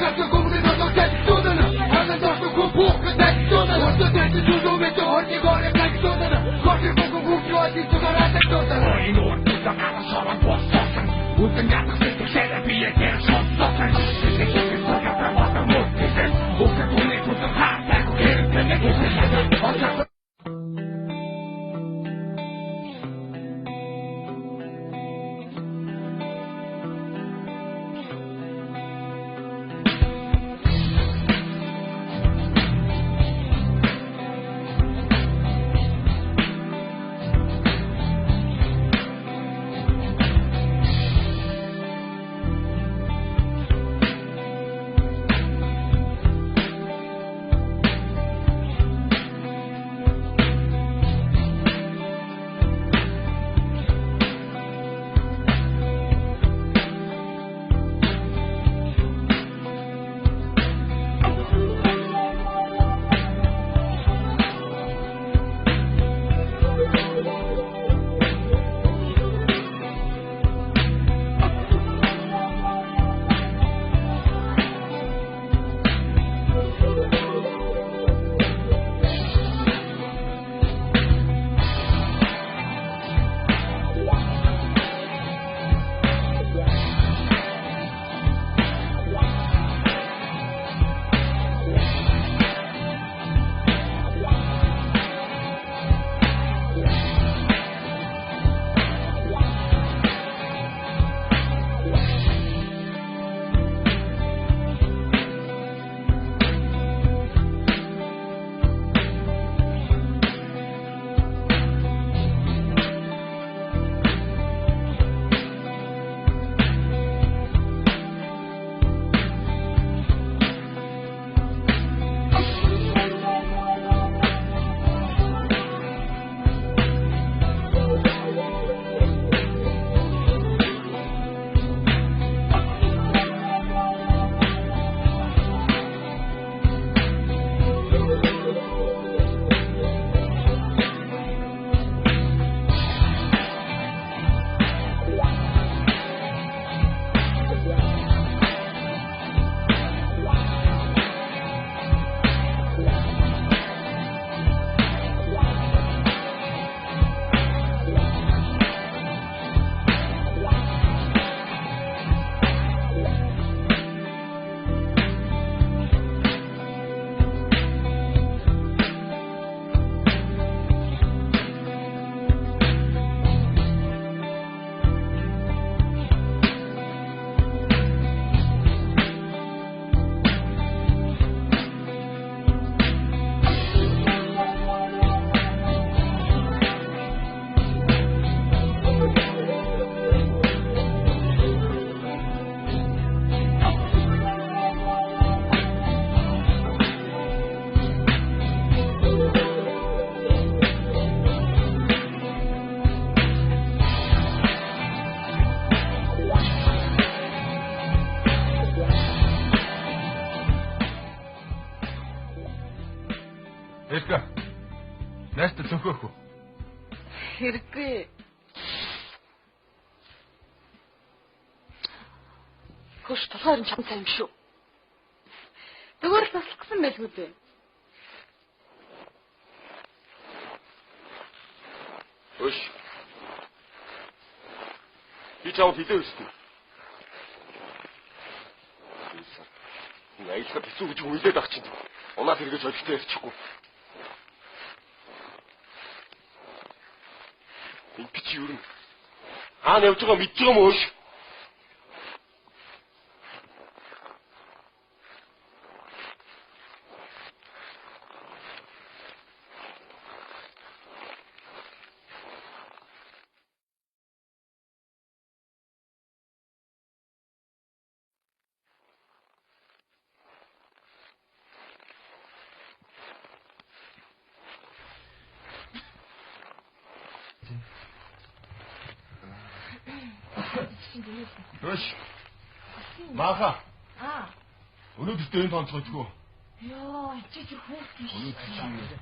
Let's go. Элка. Nästa цонхоохгүй. Хэрэггүй. Хөш толгойн чам сайн шүү. Зүгээр л таслах гэсэн байлгүй дээ. Хөш. Би чам хилээ өстө. Аялахад хэцүү гэж хүлээд авч чинь. Унаад хэрэгэж олигтой ярьчихгүй. Энэ бичи юу юм? Хаана явж байгаа мэдж байгаа мөөш? Хөш. Маха. Өнөөдөр энэ тонцгой идэггүй. Йоо, чи хүүхдтэй. Өнөөдөр.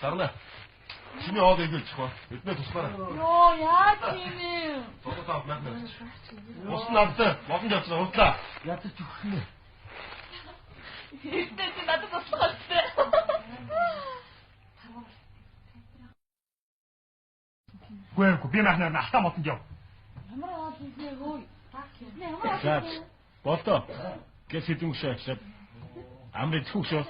Сарна. Чиний хоол игэлж хөө. Эднээ туслаарай. Йоо, яаж юм бэ? Тотоо надад. Ус надад. Модон явцгаа хутлаа. Ядаж өгөх нэ. Эднээ чи надад туслах хэрэгтэй. Үгүй би махнаар автаа мотонд яв. Ямар аа хийгээ өө. Ямар За болдоо. Гэс хэдэн өшөө ажиллаад амрын түүшөө.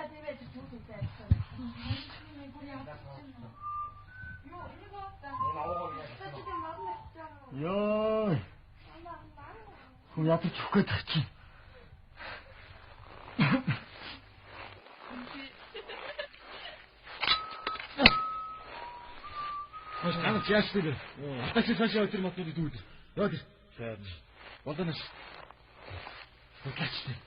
Ёо. Хүн ятаж өгөх гээд тах чи. Маш ганц яаштай. Атач цаашаа өдөр мотод дүүд. Яа гэж. Болдонош. Хөтлөчтэй.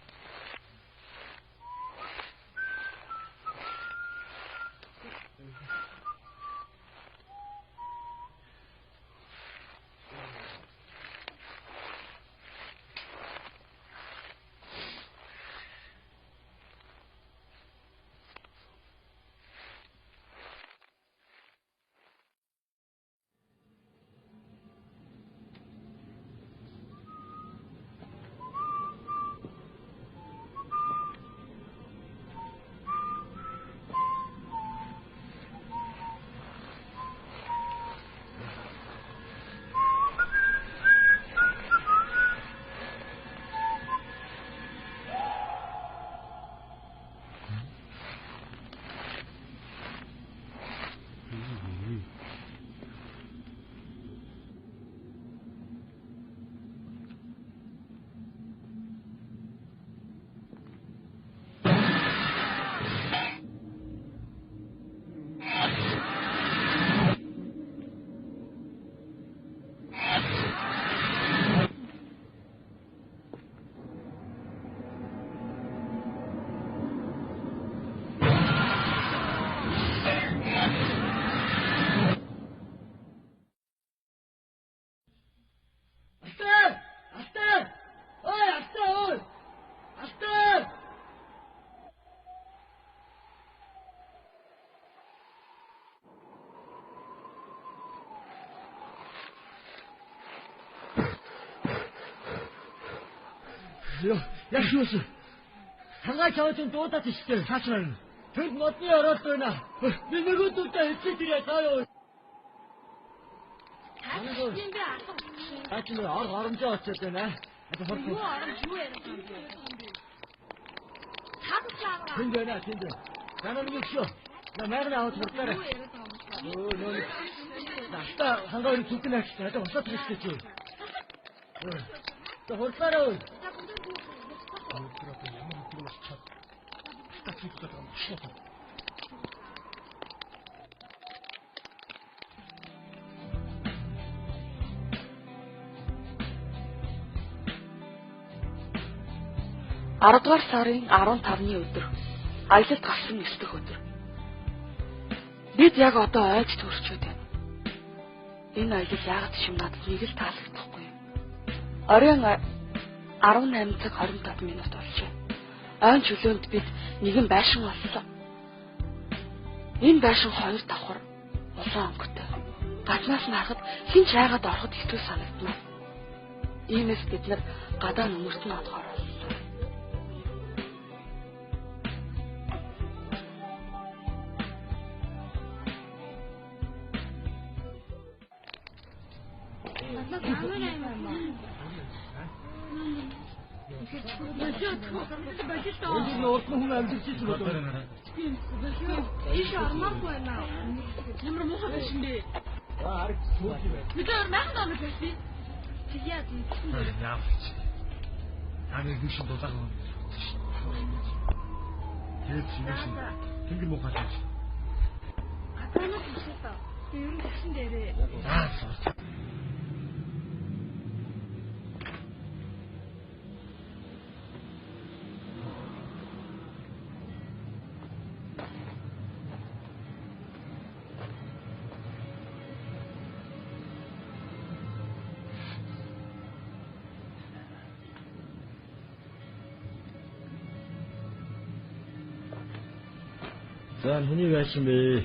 Яг юус. Хангаач аваад дуудаад штэ. Цаач байна. Тэнд модны ороод байна. Би нөгөөдөлдөө хэвчээ тэрэ таа юу. Цаач нь оромжоо очоод байна. Одоо хор. Юу оромж юу яриад байна. Цаачлаа. Тэнд байна тэнд. Танаа нэг шүү. На мэрнэ аваад хурдаарай. Өө нөө. Наста хангаач зүгнэ штэ. Одоо усаад хэвчээ чи. Тэ хурдаарай. Аравдугаар сарын 15-ны өдөр аялалд гарсан 9 дэх өдөр. Бид яг одоо айж төрчөөд байна. Энэ аялал яагаад ч юм надад нэг л таалагдахгүй юм. Оройн 18 цаг 25 минут болжээ. Ойн чөлөөнд бид нэгэн байшин оллоо. Энэ байшин 2 давхар улаан өнгөтэй. Гаднаас нь харахад хэн ч яагаад ороход хэцүү санагдана. Иймээс бид нар гадаа нүмерт нь одохоор боллоо. Энэ урд нь хүн амьдч чинь байна. Иш армааргүй байна. Ямар муухай биш юм бэ? Ариг суух юм байна. Бид өөр майхан доо гэж би. Яа тийм. Яавч. Таны хүн шиг дулаан юм. Тэгээд шинэ тэнгэр муухай байж. Атанаас биш таа. Ер нь тэгсэн дээрээ. Аа. За хүний байшин бэ.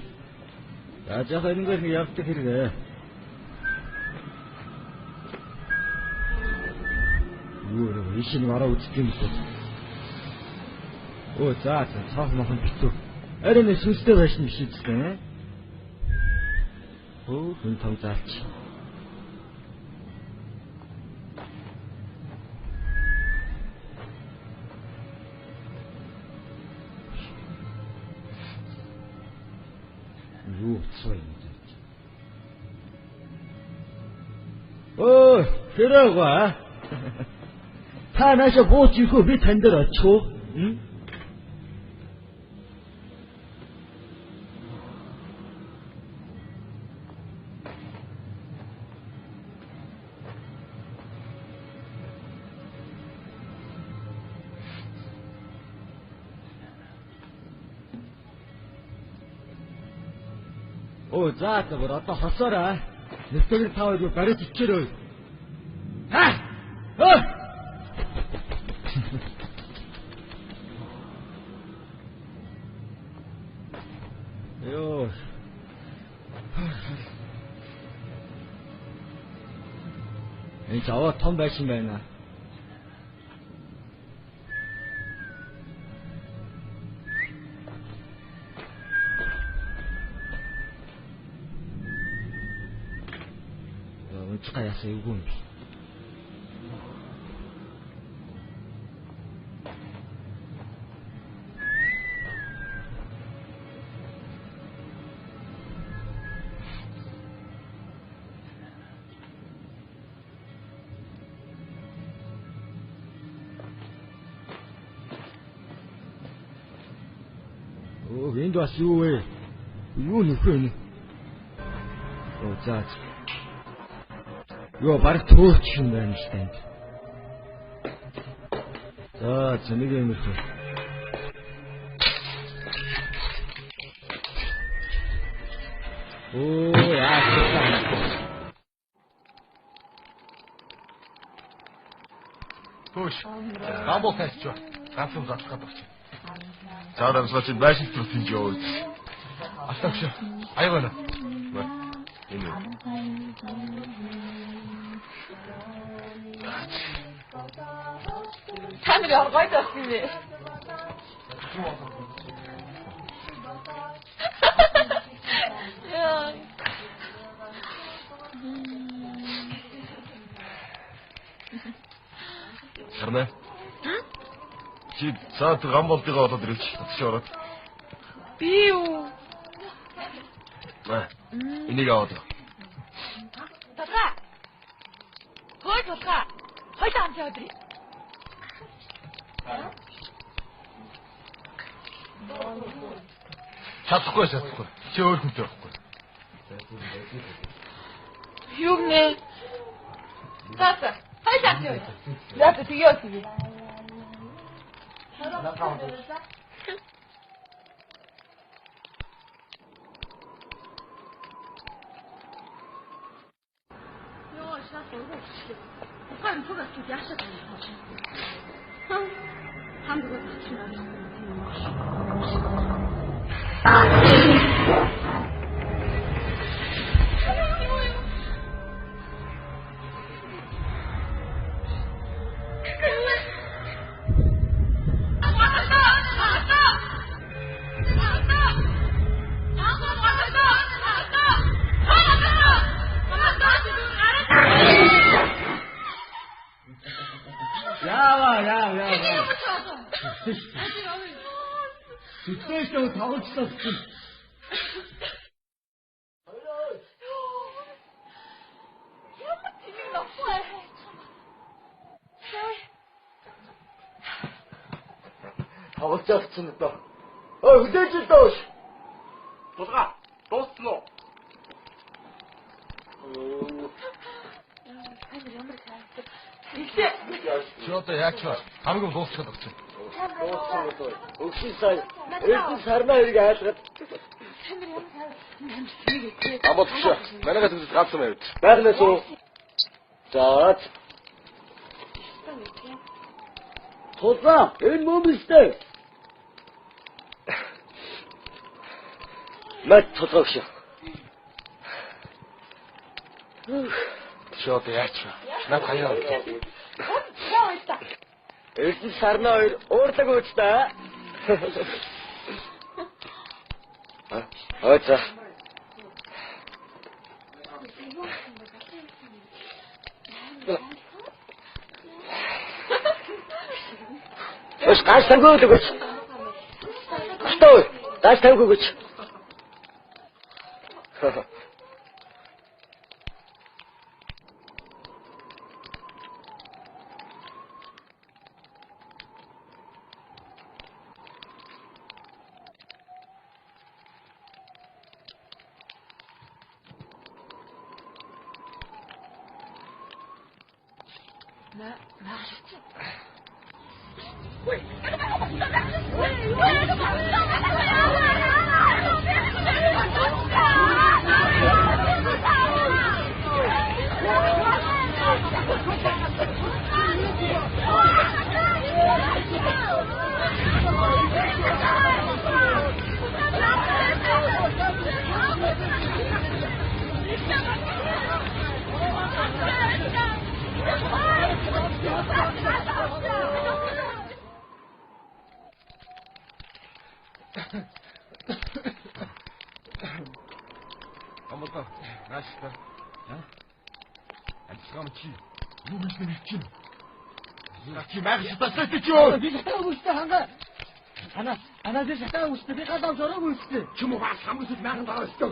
За жаа энэгээр явдаг хэрэг. Юу ишин мараа үздэг юм бол. Оо за цаах мохон битүү. Арай нэг сүнстэй байшин биш үстэй. Оо, хүн том заач. Юу цой юм. Оо, тэрэгва. Та наашаа бууж ирэхгүй би тань дээр очихоо. Оо, за тэгвэл одоо хосоорой. Нэвтэрийг та хоёр бариж ичээрэй. Ха? Оо! Ёо. Энэ заваа том байсан байна. Унцгаа ясаа юу юм бэ? Оо, энд бас юу вэ? Юу нөхөө нэ? Оо, заа. Ёо, бараг төөрч юм байна шүү дээ. За, зэнийг юм их. Оо, яа. Хөөш. Гамбол тасч ба. Ганц юм задлах гэдэг чинь. За, дамжлаач байшин руу тийж явуул. Астагш. Аягаана. Энэ. Камер оргойд авсан юм бэ? Яа. Сарна. Чи цаад гамболтыг олоод ирээч. Чи ороод. Би юу? Энийг аваад. Тата. Хой тата. Хой таамж явдрий. Чадахгүй. Чи өөр хүнтэй байхгүй. Юу нэ? Тата. Хой таамж яа. Яа тэгээ. Sütleşte tavukçusun. Tavukçusun da. Ödeci doş. Тулга. Дууссан уу? Чи одоо яач вэ? Хамгийн дуусчихад өгч. Өгсөн сая. Эрдэнэ сарна хоёрыг айлгаад. Амбот чи. Манайгаа зүгт ганцхан байв. Байглаас уу. За. Тулга, энэ мөмөстэй. Мэт тулгагш. Чи одоо яач вэ? Наад хаяа. Эрдэнэ сарна хоёр уурдаг ууч та. Ой за. Ус гаш тангууд өгөөч. Астаа. Гаш тангууд өгөөч. Амбата, нааштай. Альцгам чи. Юу гэж нэрчин? Чи маяг тастай чи юу? Би шатаа үстэй ханга. Ана би шатаа үстэй би гадаа зорог үстэй. Чим уу бас хамгаас маяг дараа өстэй.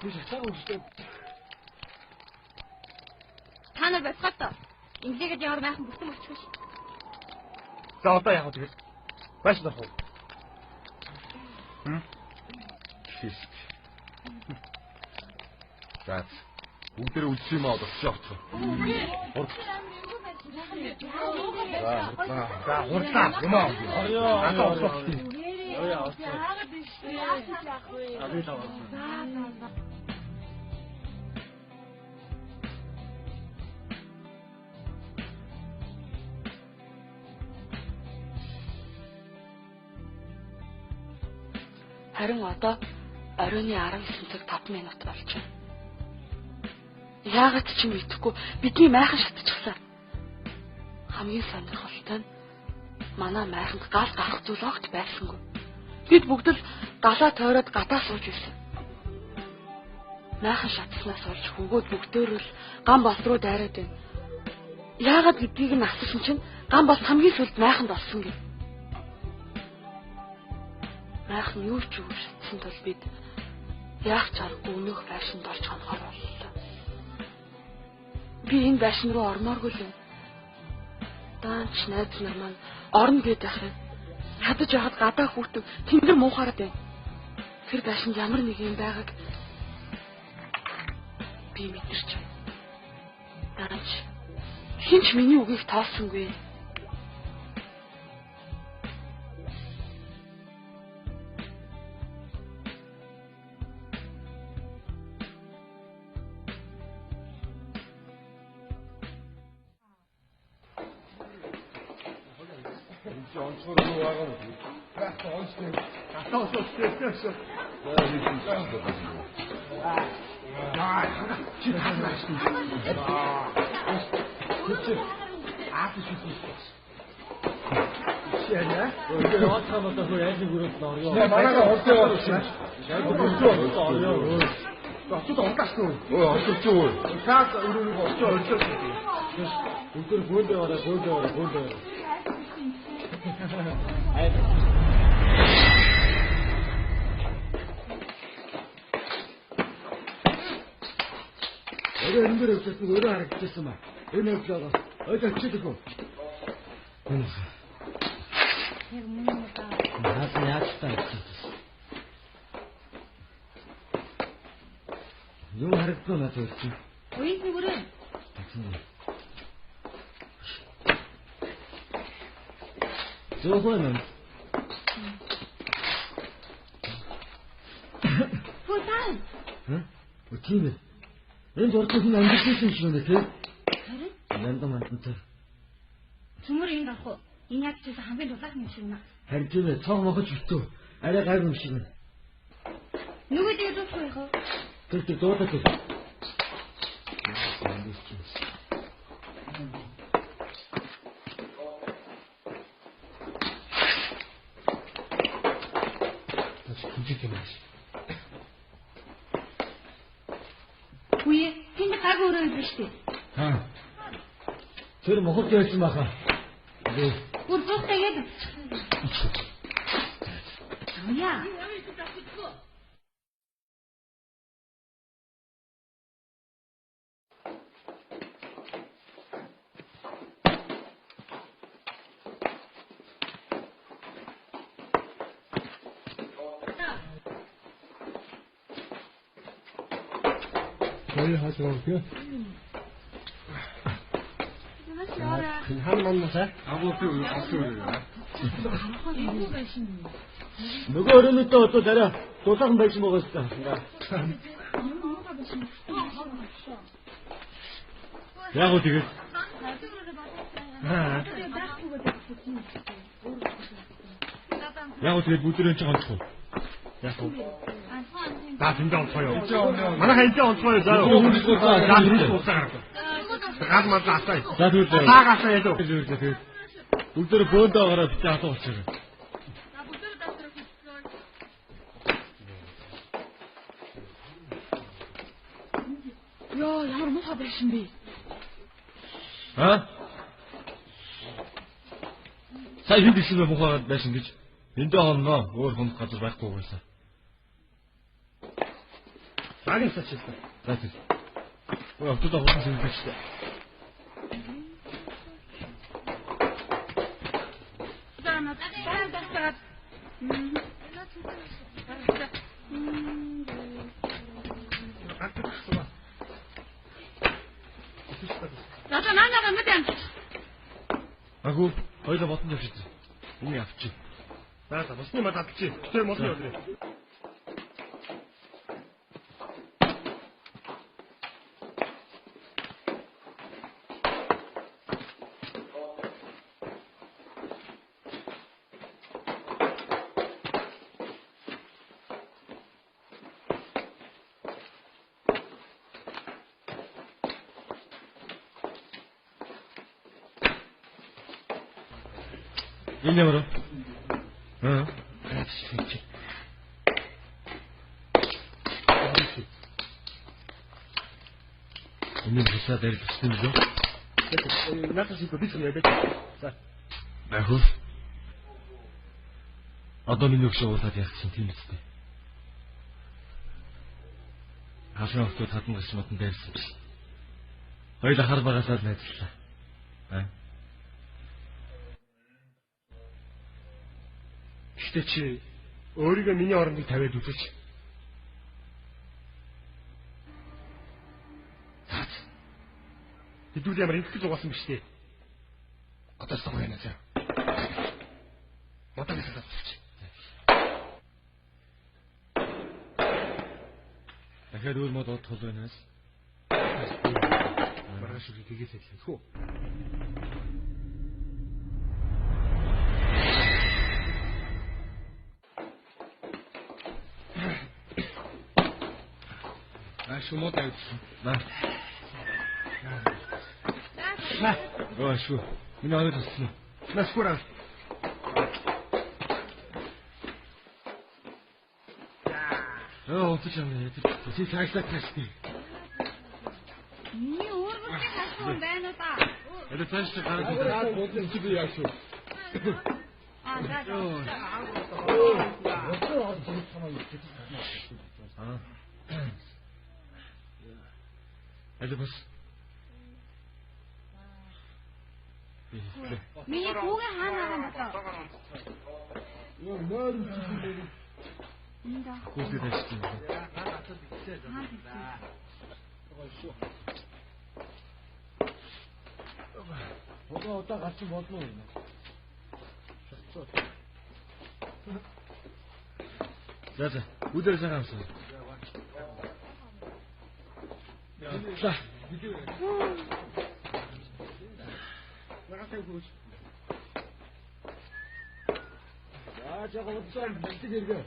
Би шатаа үстэй. Та нар бацгаатаа. Инглигээд ямар майхан бүтэн болчихвол. За одоо яах вэ тэгэл? Маш дах уу. Шиш. За. Бүгдээ үлдсэн юм аа болчих явчих. За хурдлаа юм аа. Асаа олох. Яагаад биш? Яах вэ? Харин одоо оройны 19 цаг 5 минут болж байна. Яагаад ч юм итгэхгүй бидний майхан шатчихсан. Хамгийн сонирхолтой нь манай майханд гал гарах зүйл огт байсангүй. Бид бүгд л галаа тойроод гадаа сууж байсан. Майхан шатснаас олж хөнгөөд бүгдөө л гам болт руу дайраад байна. Яагаад гэдгийг нь асуусан чинь гам болт хамгийн сүлд майханд олсон гэв. Майхан юу ч үгүйсэн тул бид яах ч аргагүй өнөөх байшинд орж хонохоор боллоо. Би энэ байшин руу ормооргүй л юм. Даанч найз нар маань орно гэдэг ахын. Хадаж яхад гадаа хүүтэн тэнгэр муухаараад байна. Тэр байшинд ямар нэг юм байгааг би мэдэрч байна. Даанч хинч миний үгийг тооссонгүй. Өндөр өвчсөн өөрөө харагдчихсан ба. Энэ өвчөөгөө очиж өгөө. Яг мөн үү та. Наас яаж таах. Юу харагдсан надад үрчи. Уян нүгэрэн. Зөөхөн. Футан. Үтим. Энэ дуртай хүн амжилттай юм шиг байна тий. Харин Янда мантантай. Цөмөр энэ гарах уу? Энэ яг ч хамгийн дулаах юм шиг байна. Харин тийм ээ цог мохож битүү. Арай гайг юм шиг байна. Нүгэ дээр дуух байх уу? Тэр дуудаад тий. Үгүй ээ. Тэнд гаг өрөө юм биш үү? Тэр Монголд байсан баха. Бүр зуртай яд. Яа. Ой хаасаа. 한 만나자. 누가 어른은 또 내려 도사금 발치 먹었어. 야 어떻게? 야 어떻게 못 들은 척 않고? 나 진짜 없어요. 만약 진짜 없어요. 나 진짜 없어요. 가슴만 땄어요. 나도 다 갔어요. 울더러 번다 가라 비자서 어쩌래. Яа, ямар муухай байсан бэ? Сая хэд ихсэн муухай байсан гэж эндээ хонноо өөр хүнд газар байхгүй байсан. Нагийн сачилсан. За тийм. Ой, автод авсан юм биш үү? Агуу, хоёулаа ботон явчихсан. Үний авчих. Зааса, босны мад авчих. Тэр мод явуулъя. Энэ ямар? Энэ бисаа дээр бичсэн үү? Надад шиг бичсэн яа бэ? За. Нахуу. Одоо миний өгшөө уулаад яахсан тийм үстэй. Хашаа өгтөө татан гис модон дээрсэн. Хоёул хар багасаад найзлаа. Гэтэ чи өөрийгөө миний орондыг тавиад үзэж. Хэдүүл ямар их зугаасан биш тий. Одоо согоо яана заа. Мотор хэсэг авчих. дахиад өөр мод од тол байнаас. Маргааш үгүй тгээс хэлсэн хөө. Шумот авчихсан. Ой шүү. Миний орой тассан. Наскура. 어떻게 하면 돼? 지금 잘 시작했지. 니 오르게 가서 매너다. 애들 잘 시작하는 거. 모든 집이 약속. 아, 나도. 애들 봤어. 미니 고개 하나가 맞다. 이거 뭐를 지금 인자. 고기 다시지. 저거 어디다 같이 못 먹나? 자자, 우대를 사람서. 자, 나가세요, 그러시. 야, 저거 어디서 밑에 내려.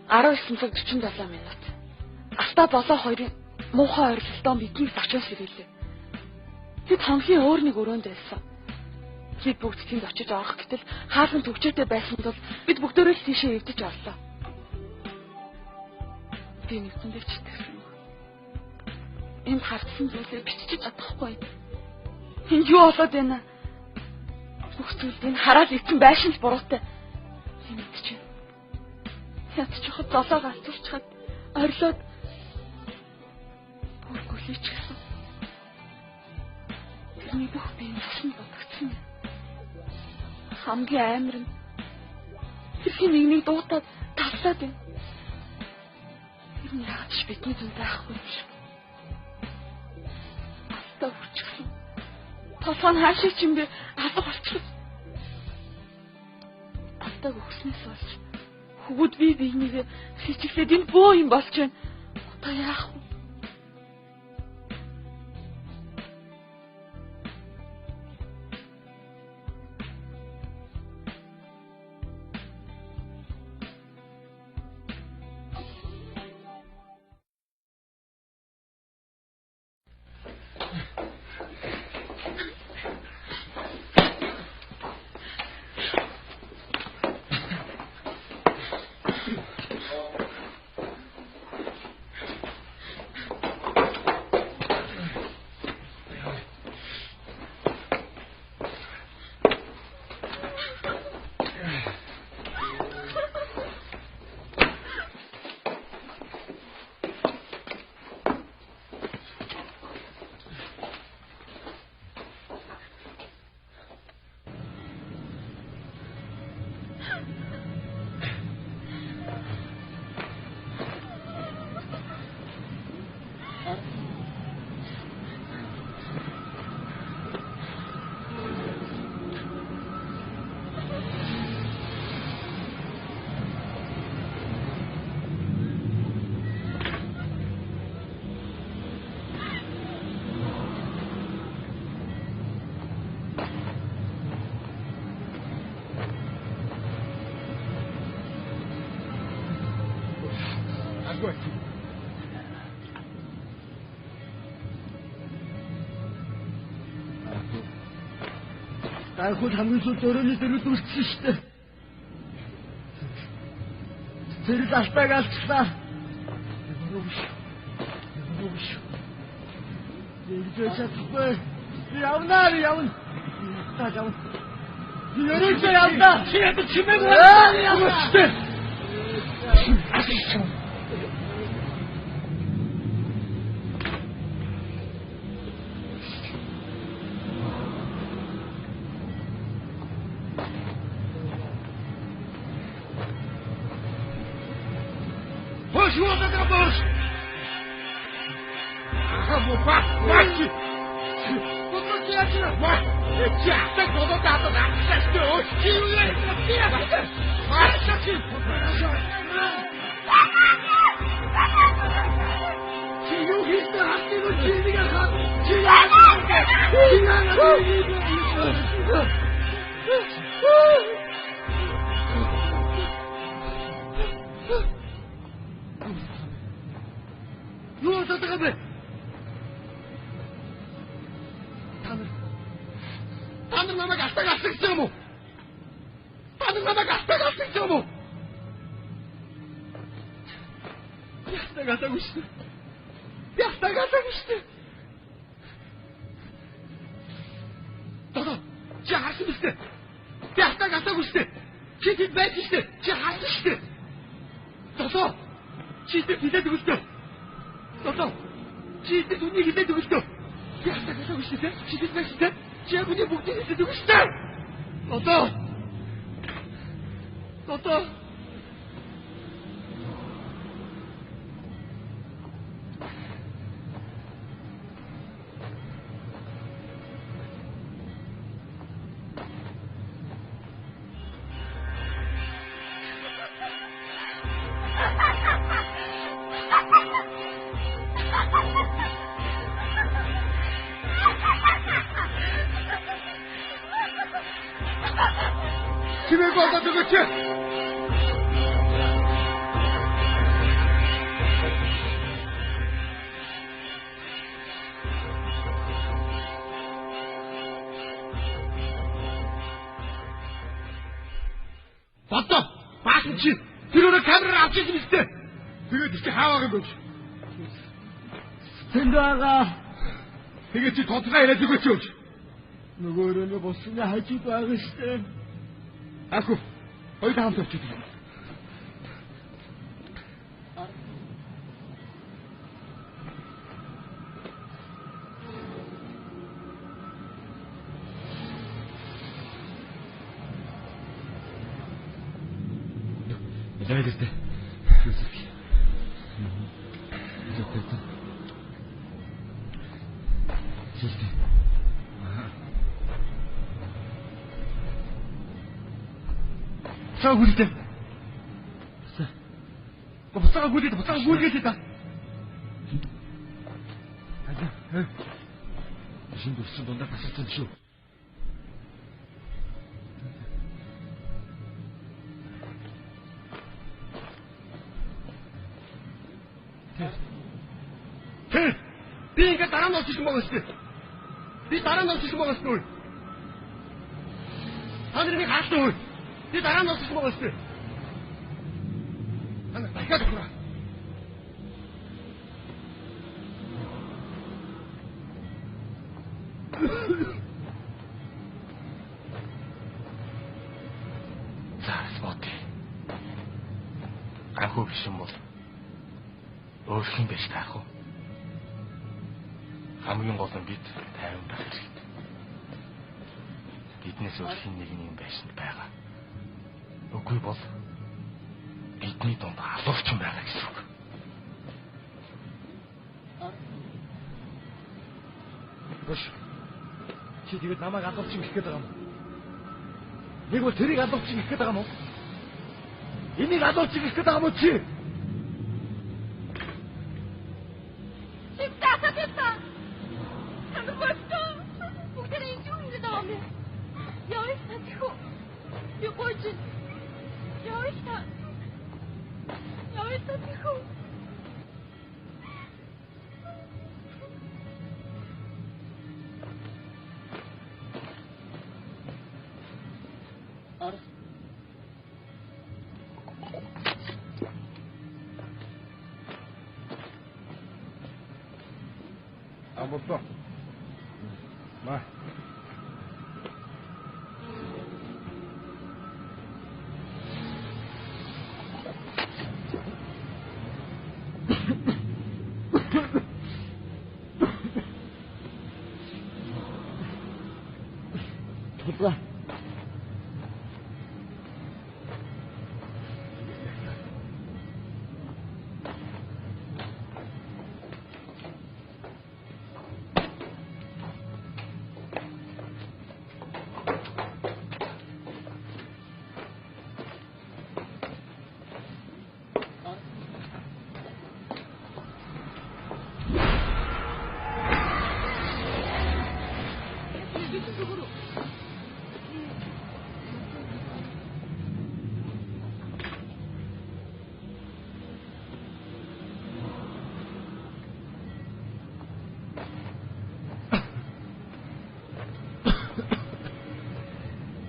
19 цаг 47 минут. Астаа болоо хоёрын муухай ойрлолтоо бидний очиос ирэлээ. Бид хамгийн өөр нэг өрөөнд байсан. Бид бүгд тэнд очиж орох гэтэл хаалхан төгчөөтэй байсан тул бид бүгдөө л тийшээ эвдэж орлоо. Би нэгтэндээ ч итгэсэн. Энд хартсан зүйлээ бичиж чадахгүй. Энд юу болоод байна? Бүх зүйлийг хараад ицэн байшин л буруутай. Би мэдчихэв. Ятчихад золоо галзуурчхад орилоод бүр гүлээчихсэн. Тэрний бүх бие насан бодогдсон. Хамгийн амар нь тэрхийн нэгнийг дуутаад тавлаад байна. Тэр нь яаж бидний зүг байхгүй юм шиг. Астаа хүрчихсэн. Толгой хаашаа ч юм бэ алга болчихсон. Астааг өгснээс болж хөвгүүд биенийгээ хичээхэд энэ бөө юм болж байна. Одоо яах вэ? Айхууд хамгийн сүүлд өрөөний дөрөв үрчсэн шүү дээ. Зэрэг алтайг алцлаа. Ингэж чадахгүй. Явна. Та явна. Ерөөж явна. Чимээ явна. Бодоо. Баасан чи тэр өөрөө камераар авч ирсэн мэт. Тэгээд чи хааваа юм биш. Тэнд байгаа. Тэгээд чи тодорхой яриад өгөөч юу? Нөгөөрөө босны хажууд байгаа штэ. Аахгүй. Хоёр хамт очиж байна. Давайте. Буцаага гүйлдэ. Буцаага гүйлдэ та. Шинэ өссөн дундаа тасалсан шүү. Би ингээд дараа нь очиж байгаа шүү. Би дараа нь очиж байгаа шүү. Та нарыг хаалтаа. Би дараа нь очиж байгаа шүү. Ана дахиад хүрээ. Заасмот. Анхуу биш юм бол өөрхийн байж таах уу? Хамгийн гол нь бид тайван байх хэрэгтэй. Биднээс өөрхийн нэг юм байшин байгаа. Үгүй бол бидний дунд алуурчин байгаа гэсэн үг. Гош. Чи тэгээд намайг алуурчин гэх гээд байгаа юм. Нэг бол тэрийг алуурчин гэх гээд байгаа юм уу? Энийг алуурчин гэх гээд байгаа юм уу чи? Амбото. Ма. Тупла.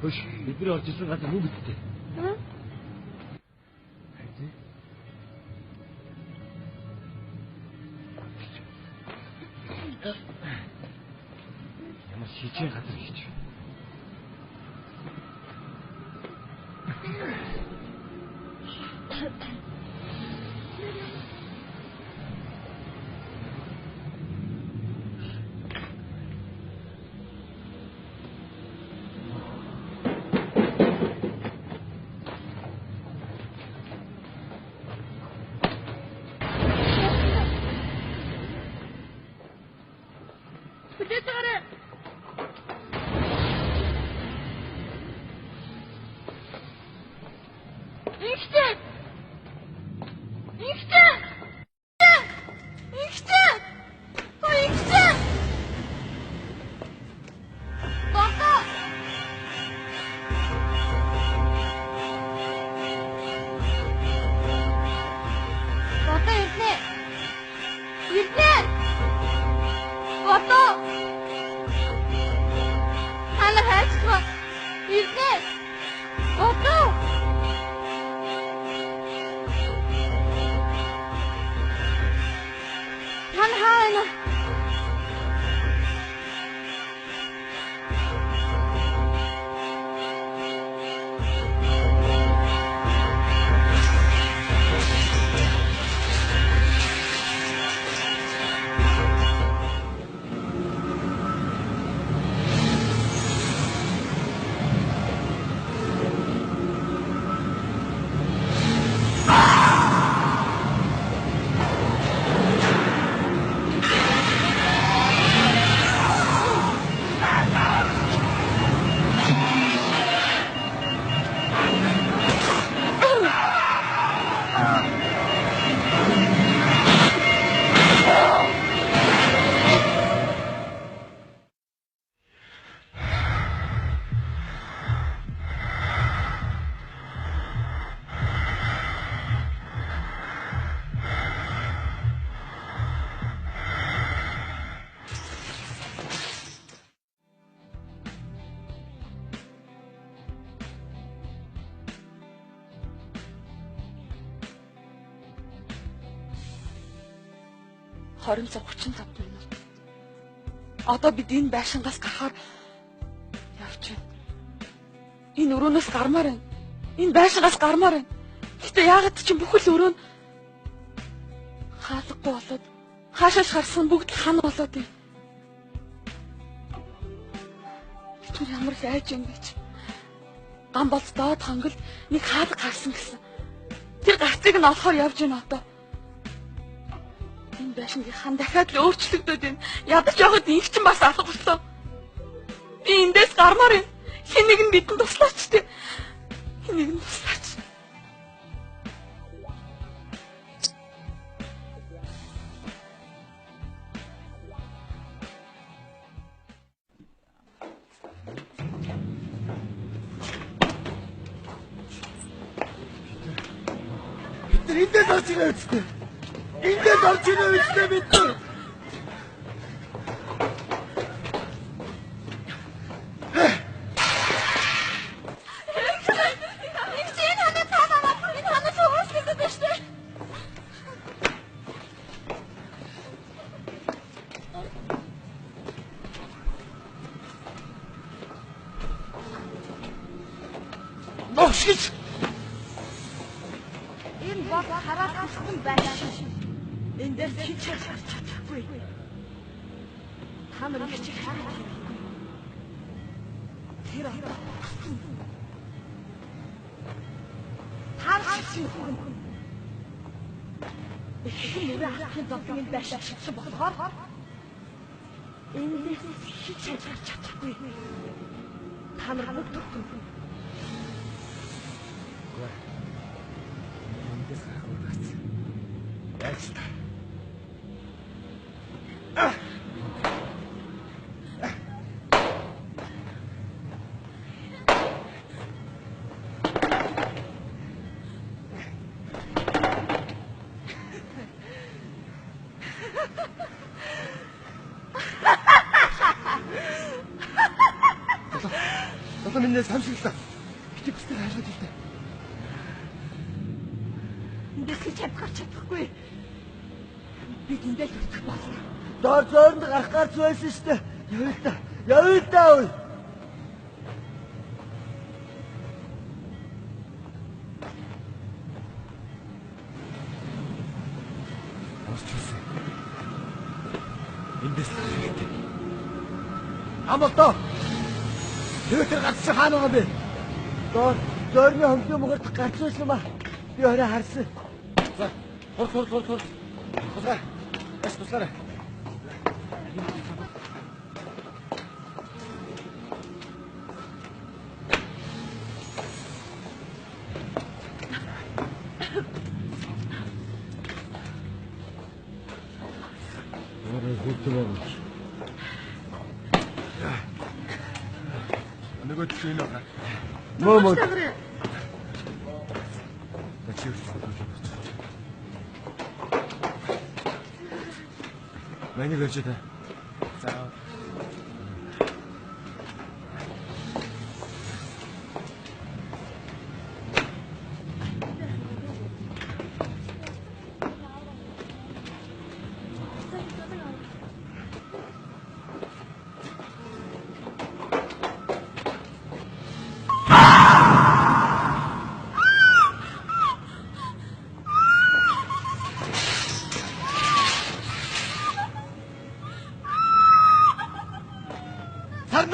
Хөш, бидний орж ирсэн газар мөн бидтэй. Ямар шижийн газар хийж байна. байна уу? цаг 35 минут. Одоо бид энэ байшингаас гарахаар явж байна. Энэ өрөөнөөс гармаар байна. Энэ байшингаас гармаар байна. Гэтэ яагаад ч юм бүхэл өрөө нь хаалгагүй болоод хаашааш харсан бүгд хана болоод юм. Тэр ямар их айж юм бэ чи. Ган болц доод хонголд нэг хаалга харсан гэсэн. Тэр гарцыг нь олохоор явж байна одоо. Энэ байшингийнхан дахиад л өөрчлөгдөд байна. Ядаж явахад инх чинь бас алга боллоо. Би эндээс гармаар юм. Хэн нэг нь бидэнд туслаач тий. Хэн нэг нь туслаач. Эндээс орж ирээ үстэй. Эндээс орж ирээ үстэй бид. Ногшиж хараад байсан. Эндээс хич харж чадахгүй. Та нар хич хараад байна. Тэр одоо харсан хүн. Их нүрэ ахын зовлон байшаасан болохоор эндээс хич харж чадахгүй. Та нар бүгд төгтөн. Одоо минь самшиглаа. Бити бүстэй хайлгаад ирдэ. Эндээс чадахгүй. Бид эндээ зүтгэх болно. Доор зөөрөнд гарах гарч байсан шүү дээ. Явъя л даа. Орчихсон. Эндээс хэрэгтэй. Амтаа. Тэр гацсан хаана байгаа бэ? Доор зөөрний хөнгөн мөгөрт гарч байсан ба. Би орой харсан. За, хор. Хосгаа. Эс туслаарай. Нөгөө чинь нөө. Мөө. Мэнийг өрчөө та. За.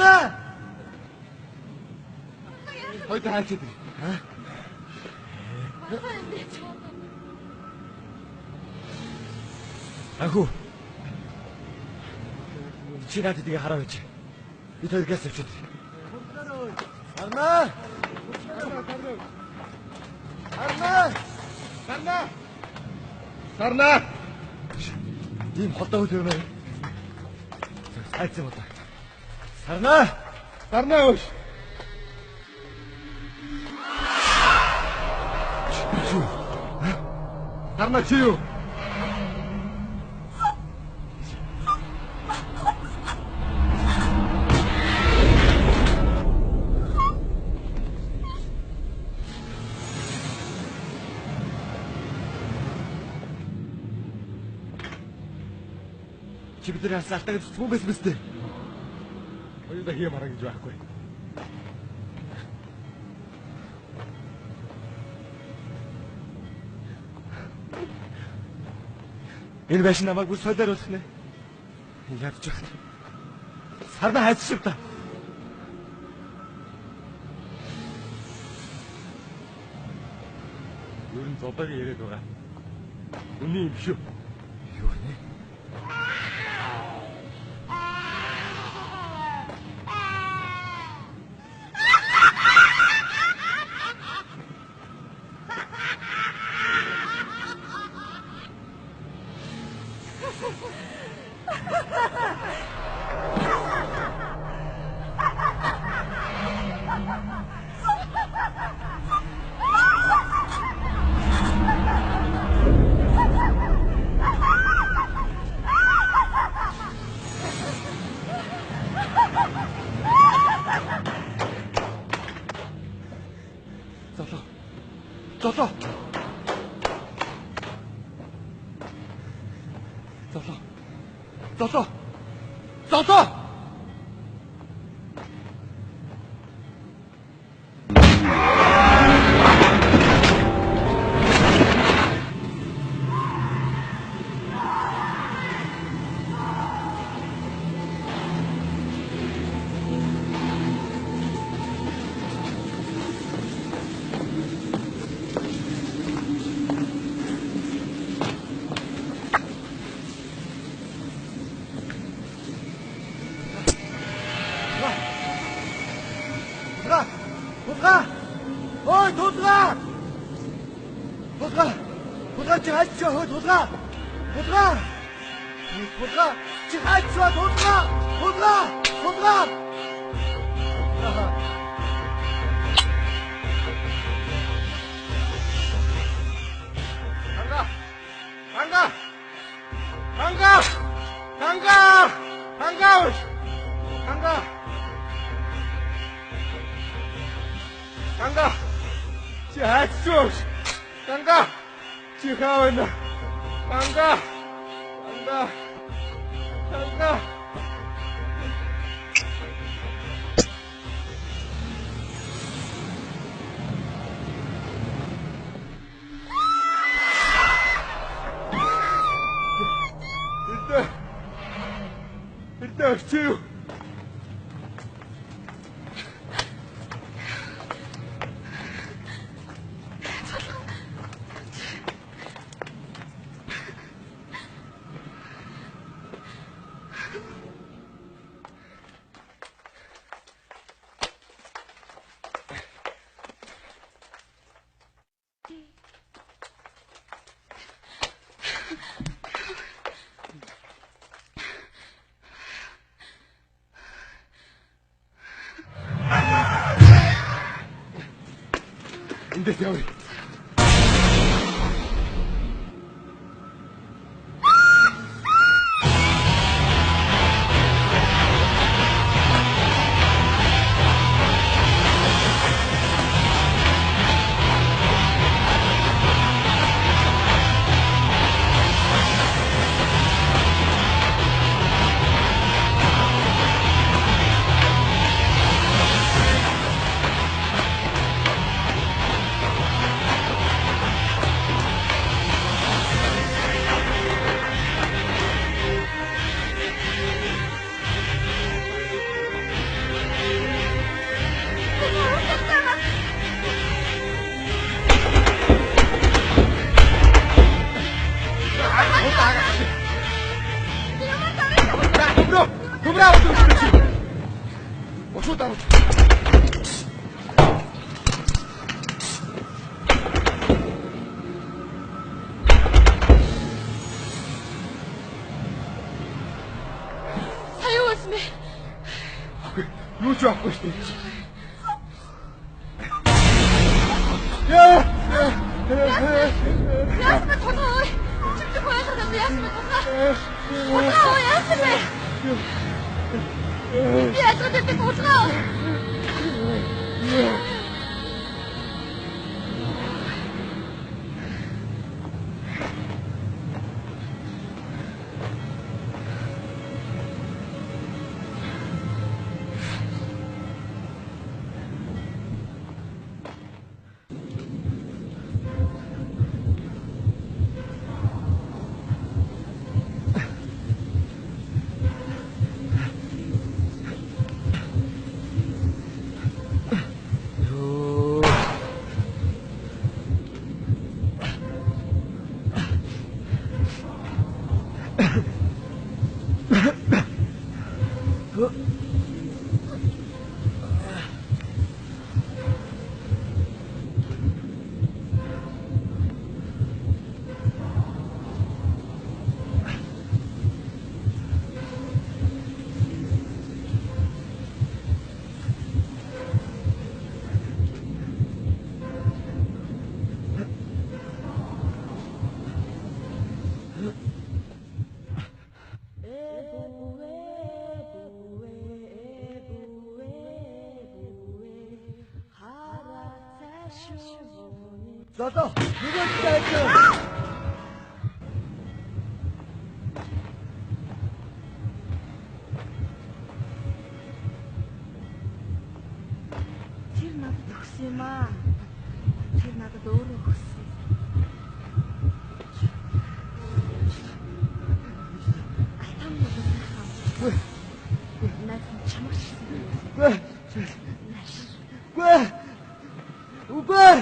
Тулгаа! Хойд хайчаад. Анхүү. Чи надад тийг хараа гэж. Би тэр гээс авчид. Арнаа! Арнаа! Арнаа! Сарнаа! Ийм холдоо үл юм ээ. Хайцсан удаа. Сарнаа! Сарнаа өөш. Сарнаа чи юу? Чи бидний асаалтаа гэж зүггүй байсан биз дээ. Хоёулаа хийм хараа гэж байхгүй. Энэ байшин намайг бүр солиор болох нэ. Ядж байх. Сарнаа хайц шив та. Ер нь зодоогийн яриад байгаа. Үний юм шүү. Юу нэ? Золоо. Эндээс явъя. шууд авах. Аюу ус мэ. Юу ч авахгүй шүү дээ. Ясна тоноо. Чимдэг байгаад ясна тоноо. Тоноо ясна. Ясна гэдэг тоноо. Золоо, нөгөө талд. Тэр надад өгсөн юм аа. Тэр надад өөрөө өгсөн. Атам нөгөө надад чамаг шигсэн. Үгүй.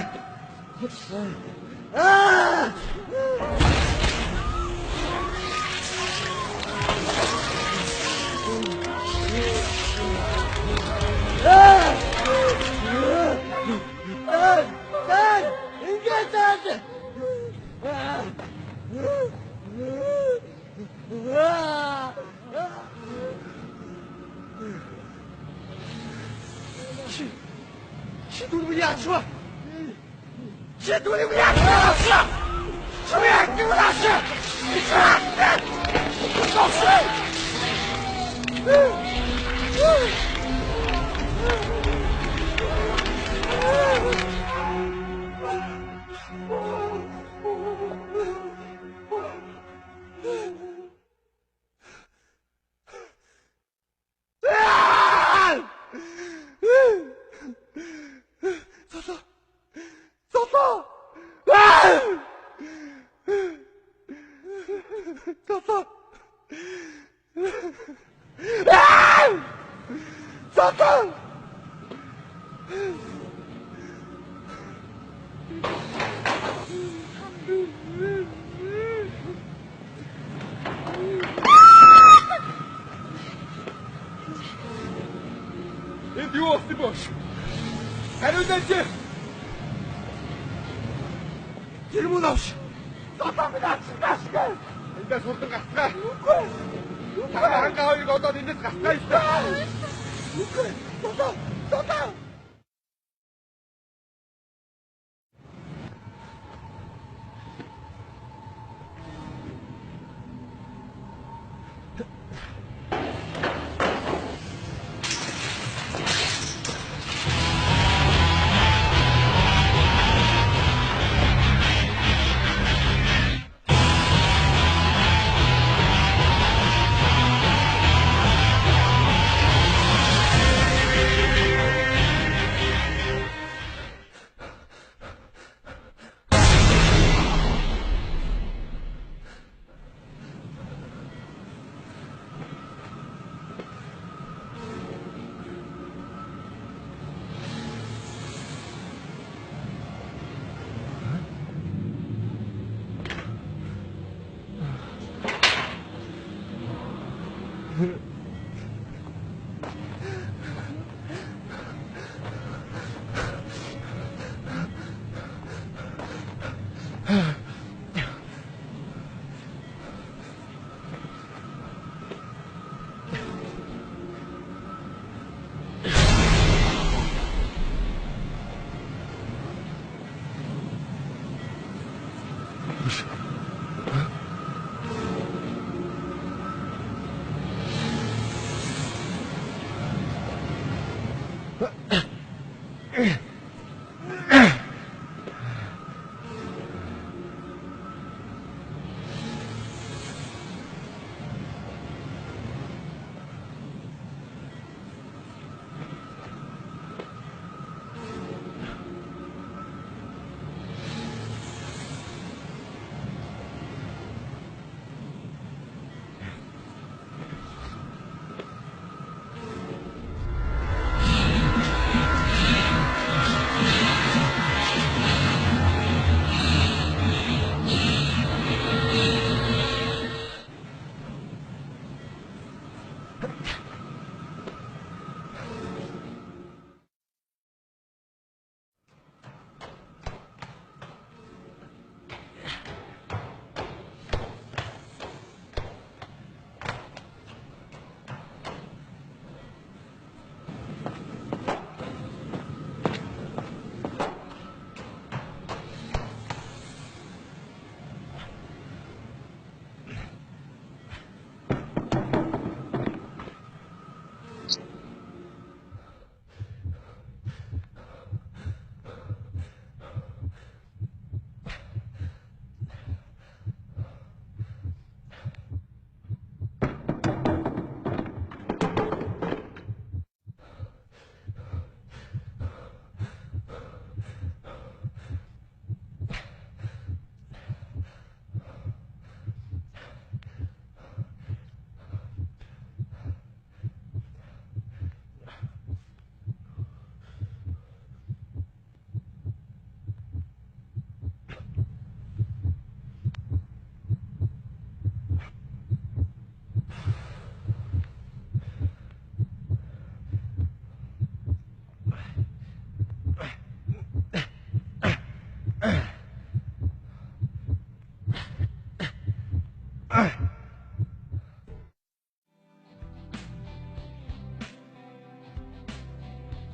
Чи дүүрэг яачваа? Чи дүүрэг яачваа? Чи яачваа? Энд юу болсон бэ? Хариулаач. Тэр мөн авш. Зодоо минь гасгаа. Эндээс хурдан гасгаа. Үгүй. Хангаа хоёрыг одоо эндээс гасгаа шүү. Үгүй. Зодоо.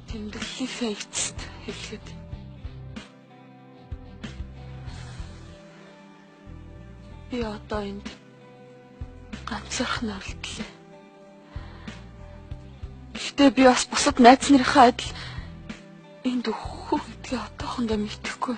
Тэмдэглэлийнхээ эцэст хэлэхэд би одоо энд ганцаархан оролдлоо. Гэхдээ би бас бусад найз нарынхаа адил энд өгөх гэдгийг одоохондоо мэдэхгүй.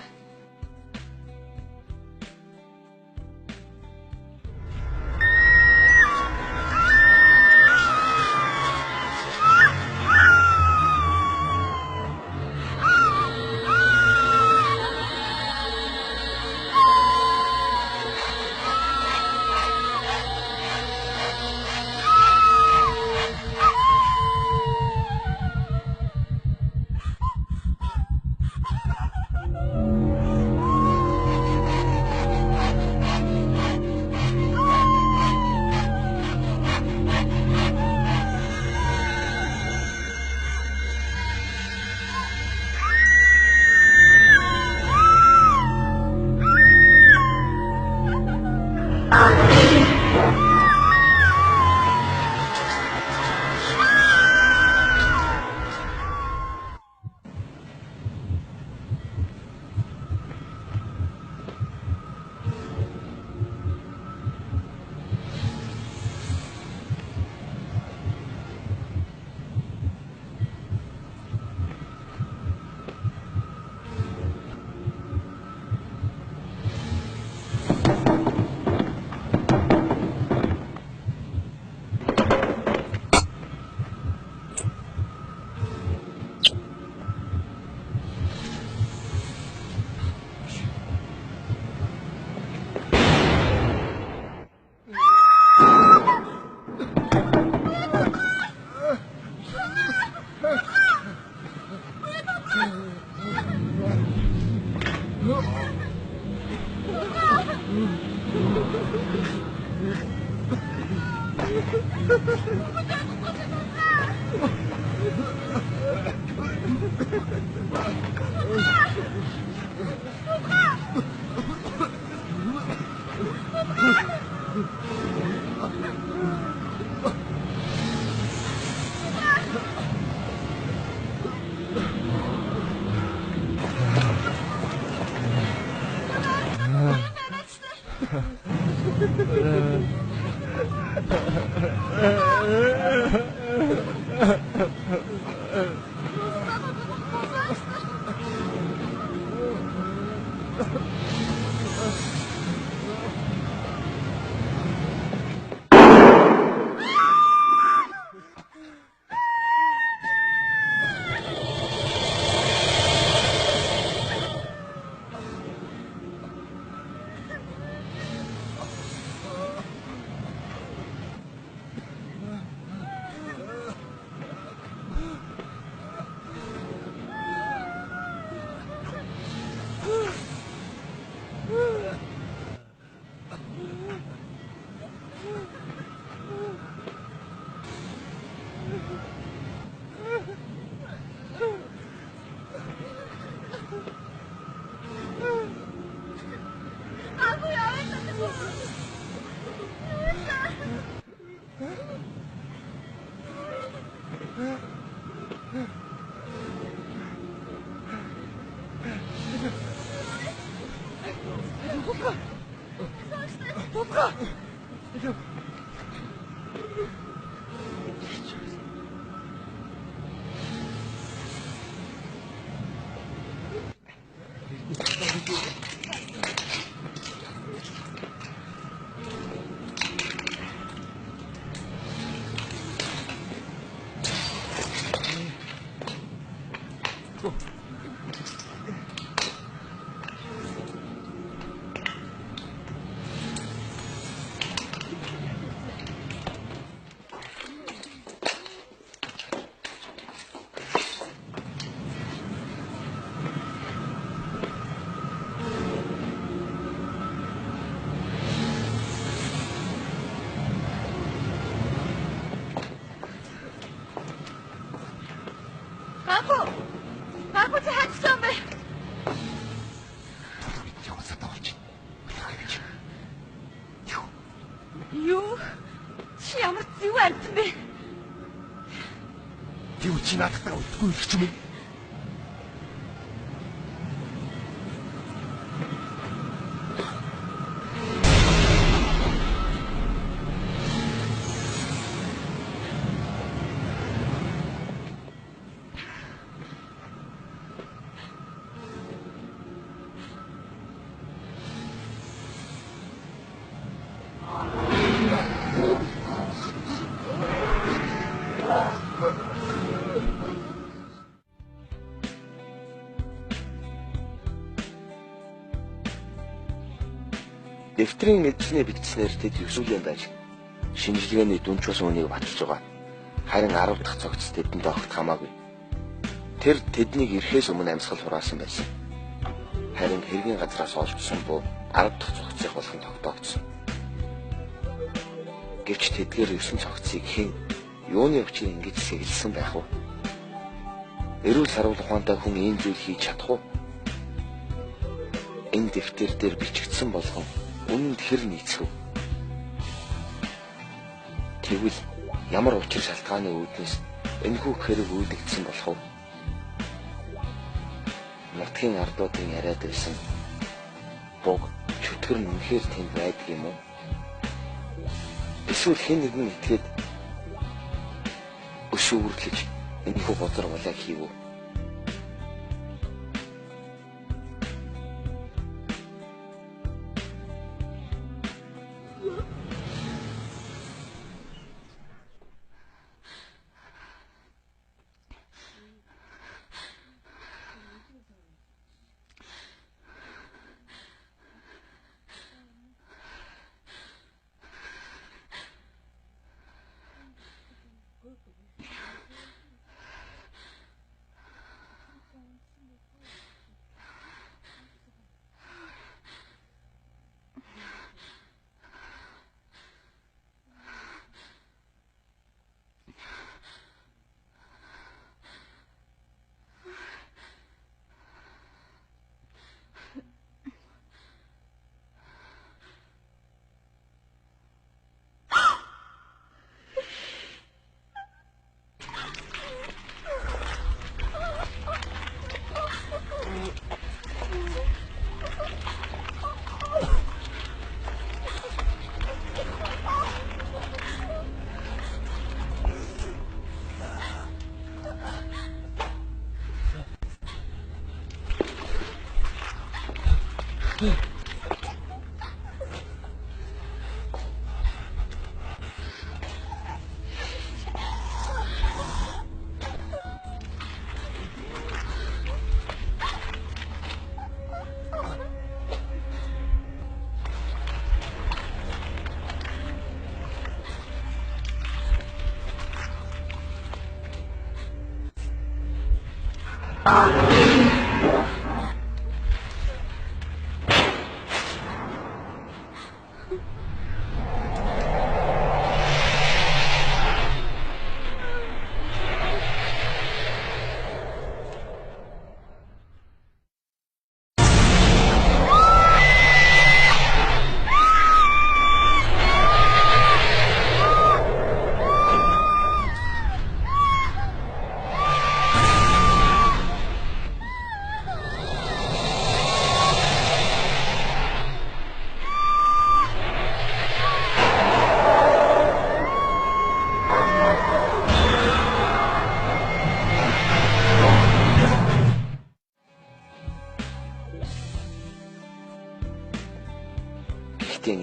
Надад утгүй л ч юм. Дэвтрийн эзний бичснээр тэд ёсволын байж шинжилгээний дүнч бас үнийг баталж байгаа. Харин 10 дахь цогц тэдэнд огт хамаагүй. Тэр тэднийг ирэхээс өмнө амьсгал хураасан байсан. Харин хэргийн газраас олдсон буу 10 дахь цогцыг болгон тогтоогдсон. Гэвч тэдгээр 9 цогцыг хэн юуны учир ингэж сэгэлсэн байх вэ? Эрүүл сарвал ухаантай хүн ийм зүйл хийж чадах уу? Энэ дэвтэр дээр бичигдсэн болгон үнэнд хэр нийцэв? Тэгвэл ямар учир шалтгааны үүднээс энэхүү хэрэг үйлдэгдсэн болох вэ? Нутгийн ардуудын яриад байсан бог чөтгөр нь үнэхээр тэнд байдаг юм уу? Эсвэл хэн нэгэн итгээд өшөөрлөж энэхүү бозор улааг хийв үү?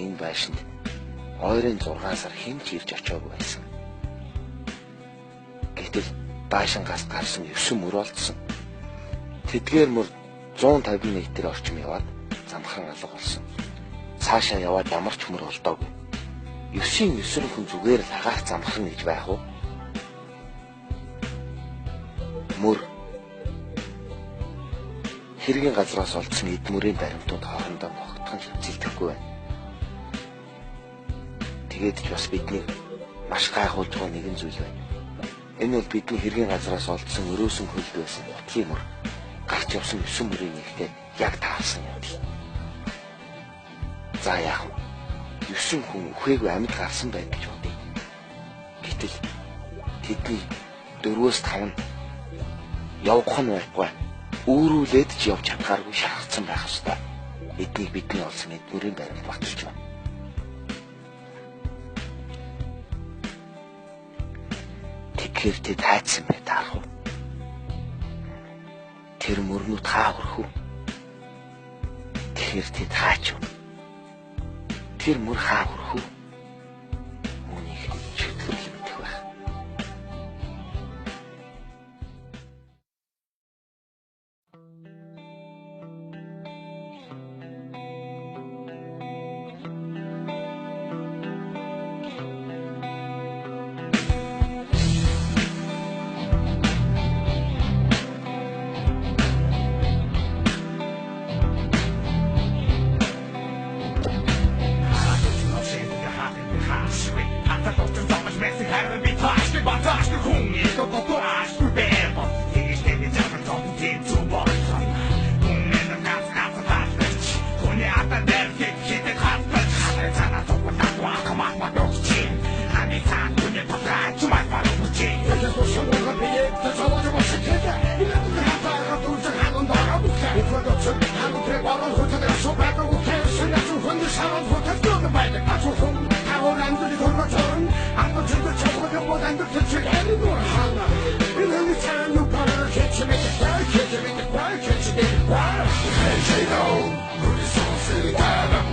Энэ байшинд ойрын 6 сар хэн ч ирж очоогүй байсан. Гэтэл даашингаас гарсан 9 мөр олдсон. Тэдгээр мөр 150 метр орчим яваад замхан алга болсон. Цаашаа яваад ямар ч мөр олдоогүй. 9 хүн зүгээр л хагаах замхан гэж байх уу? Мөр хэргийн газраас олдсон эд мөрийн баримтууд хоорондоо ногтхон хөвцөлдөхгүй байна. Тэгээд ч бас бидний маш гайхуулж байгаа нэгэн зүйл байна. Энэ бол бидний хэргийн газраас олдсон өрөөсөн хөлд байсан утгын мөр. Гарч явсан 9 мөрийн нэгтэй яг таарсан юм. За яах вэ? 9 хүн үхээгүй амьд гарсан байх гэж бодъё. Гэтэл тэдний 4-5 нь явах нь байхгүй. Өөрүүлээд ч явж чадгааргүй шахацсан байх ёстой. Эднийг бидний олсон эд мөрийн баримт баталж байна. Тэгэхээр тэд хайцсан бай таарах уу? Тэр мөрнүүд хаа хүрэх үү? Тэгэхээр тэд хаач юу? Тэр мөр хаа хүрэх үү? Үүнийг чөлөөлөх мэдэх байх. Hey,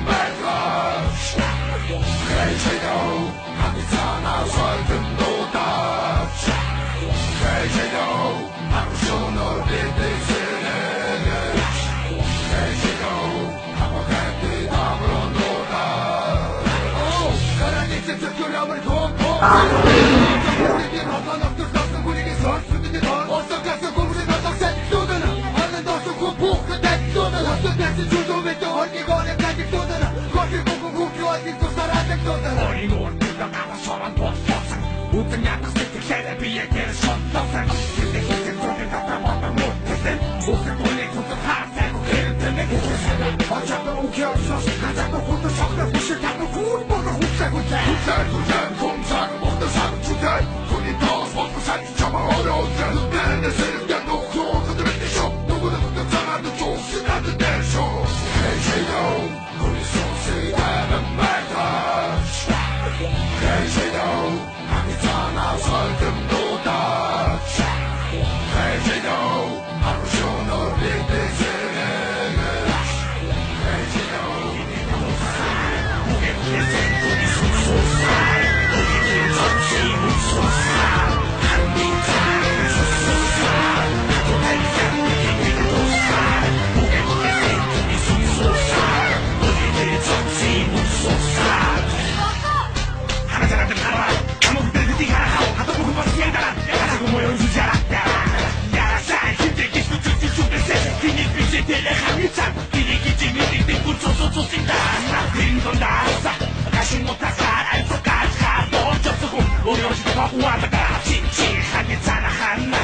Tere Hamilton, Kiri Kiti Miti Tiku Tsusu Tsusindana, Rindondasa, Kashimotaka, Aizokaka, Donjotsuku, Oryoshi Pakuataka, Chichi, Hanitsana Hanna,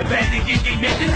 Bending Gigi Metin